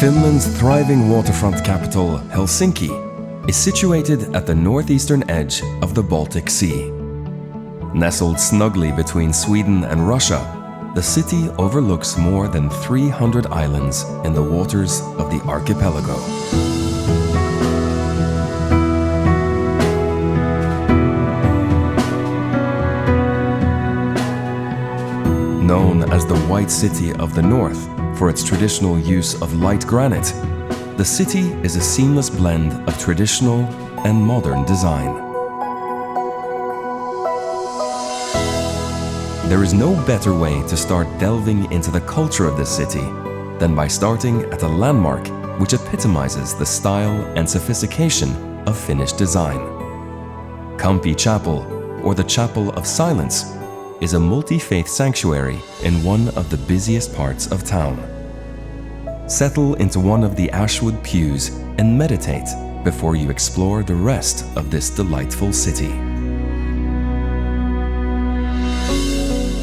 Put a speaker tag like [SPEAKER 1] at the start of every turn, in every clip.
[SPEAKER 1] Finland's thriving waterfront capital, Helsinki, is situated at the northeastern edge of the Baltic Sea. Nestled snugly between Sweden and Russia, the city overlooks more than 300 islands in the waters of the archipelago. Known as the White City of the North for its traditional use of light granite, the city is a seamless blend of traditional and modern design. There is no better way to start delving into the culture of this city than by starting at a landmark which epitomizes the style and sophistication of Finnish design. Kamppi Chapel, or the Chapel of Silence, is a multi-faith sanctuary in one of the busiest parts of town. Settle into one of the ashwood pews and meditate before you explore the rest of this delightful city.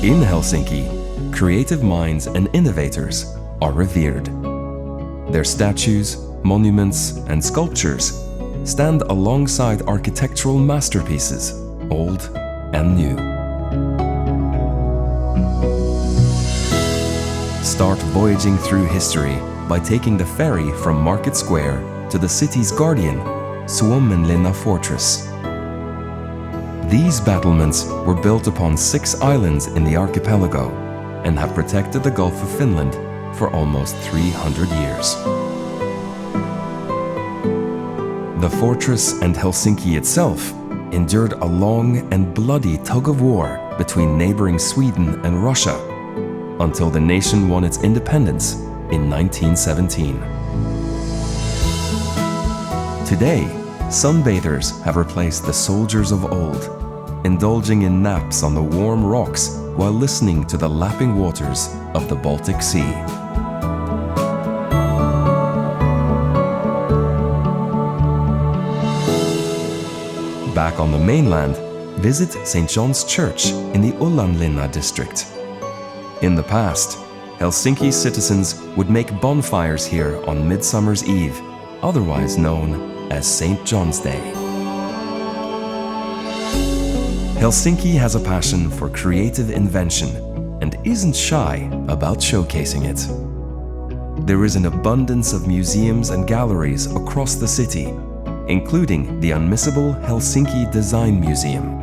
[SPEAKER 1] In Helsinki, creative minds and innovators are revered. Their statues, monuments, and sculptures stand alongside architectural masterpieces, old and new. Start voyaging through history by taking the ferry from Market Square to the city's guardian, Suomenlinna Fortress. These battlements were built upon 6 islands in the archipelago and have protected the Gulf of Finland for almost 300 years. The fortress and Helsinki itself endured a long and bloody tug-of-war between neighboring Sweden and Russia until the nation won its independence in 1917. Today, sunbathers have replaced the soldiers of old, indulging in naps on the warm rocks while listening to the lapping waters of the Baltic Sea. Back on the mainland, visit St. John's Church in the Suomenlinna district. In the past, Helsinki citizens would make bonfires here on Midsummer's Eve, otherwise known as St. John's Day. Helsinki has a passion for creative invention and isn't shy about showcasing it. There is an abundance of museums and galleries across the city, including the unmissable Helsinki Design Museum.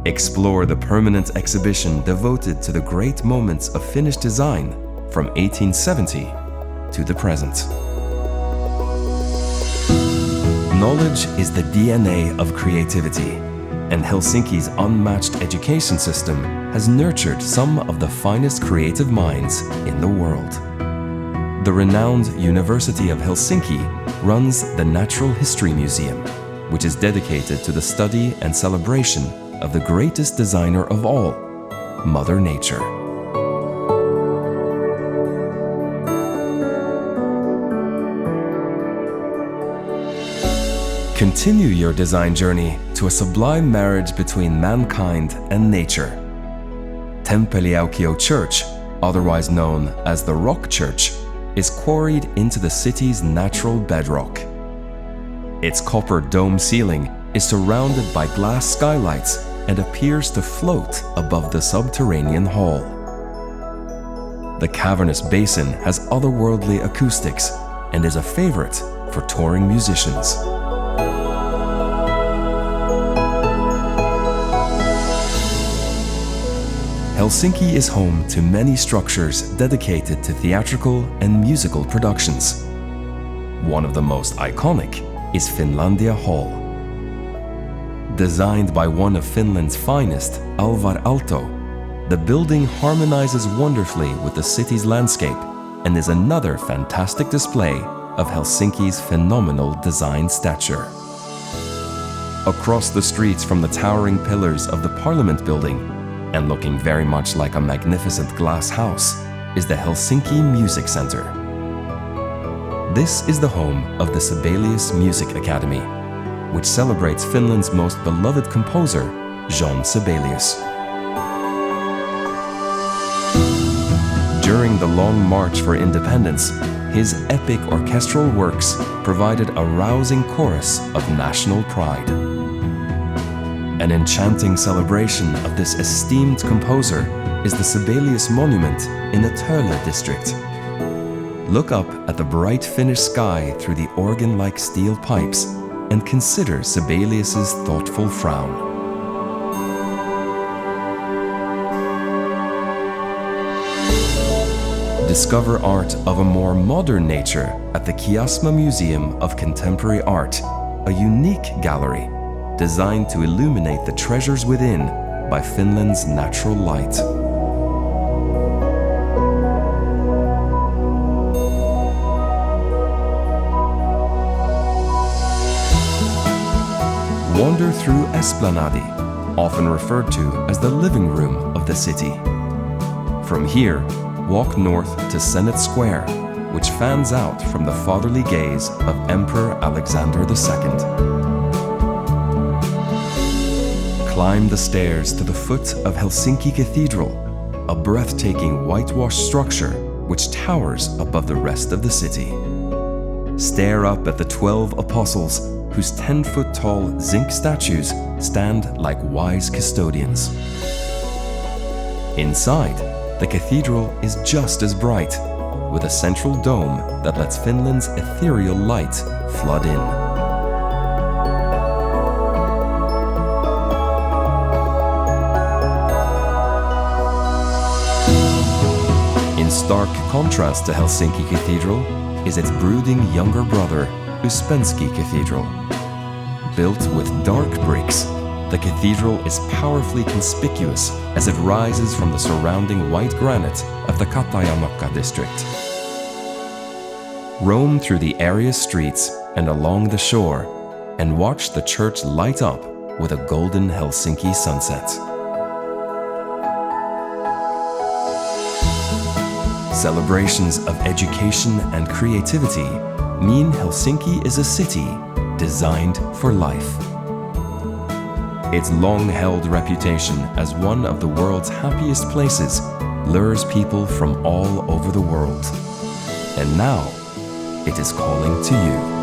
[SPEAKER 1] Explore the permanent exhibition devoted to the great moments of Finnish design from 1870 to the present. Knowledge is the DNA of creativity, and Helsinki's unmatched education system has nurtured some of the finest creative minds in the world. The renowned University of Helsinki runs the Natural History Museum, which is dedicated to the study and celebration of the greatest designer of all, Mother Nature. Continue your design journey to a sublime marriage between mankind and nature. Temppeliaukio Church, otherwise known as the Rock Church, is quarried into the city's natural bedrock. Its copper dome ceiling is surrounded by glass skylights and appears to float above the subterranean hall. The cavernous basin has otherworldly acoustics and is a favorite for touring musicians. Helsinki is home to many structures dedicated to theatrical and musical productions. One of the most iconic is Finlandia Hall. Designed by one of Finland's finest, Alvar Aalto, the building harmonizes wonderfully with the city's landscape and is another fantastic display of Helsinki's phenomenal design stature. Across the streets from the towering pillars of the Parliament building, and looking very much like a magnificent glass house, is the Helsinki Music Centre. This is the home of the Sibelius Music Academy, which celebrates Finland's most beloved composer, Jean Sibelius. During the Long March for Independence, his epic orchestral works provided a rousing chorus of national pride. An enchanting celebration of this esteemed composer is the Sibelius Monument in the Töölö district. Look up at the bright Finnish sky through the organ-like steel pipes and consider Sibelius's thoughtful frown. Discover art of a more modern nature at the Kiasma Museum of Contemporary Art, a unique gallery designed to illuminate the treasures within by Finland's natural light. Wander through Esplanadi, often referred to as the living room of the city. From here, walk north to Senate Square, which fans out from the fatherly gaze of Emperor Alexander II. Climb the stairs to the foot of Helsinki Cathedral, a breathtaking whitewashed structure which towers above the rest of the city. Stare up at the 12 apostles whose 10-foot-tall zinc statues stand like wise custodians. Inside, the cathedral is just as bright, with a central dome that lets Finland's ethereal light flood in. In stark contrast to Helsinki Cathedral is its brooding younger brother, Uspenski Cathedral. Built with dark bricks, the cathedral is powerfully conspicuous as it rises from the surrounding white granite of the Katajanokka district. Roam through the area's streets and along the shore and watch the church light up with a golden Helsinki sunset. Celebrations of education and creativity mean Helsinki is a city designed for life. Its long-held reputation as one of the world's happiest places lures people from all over the world. And now, it is calling to you.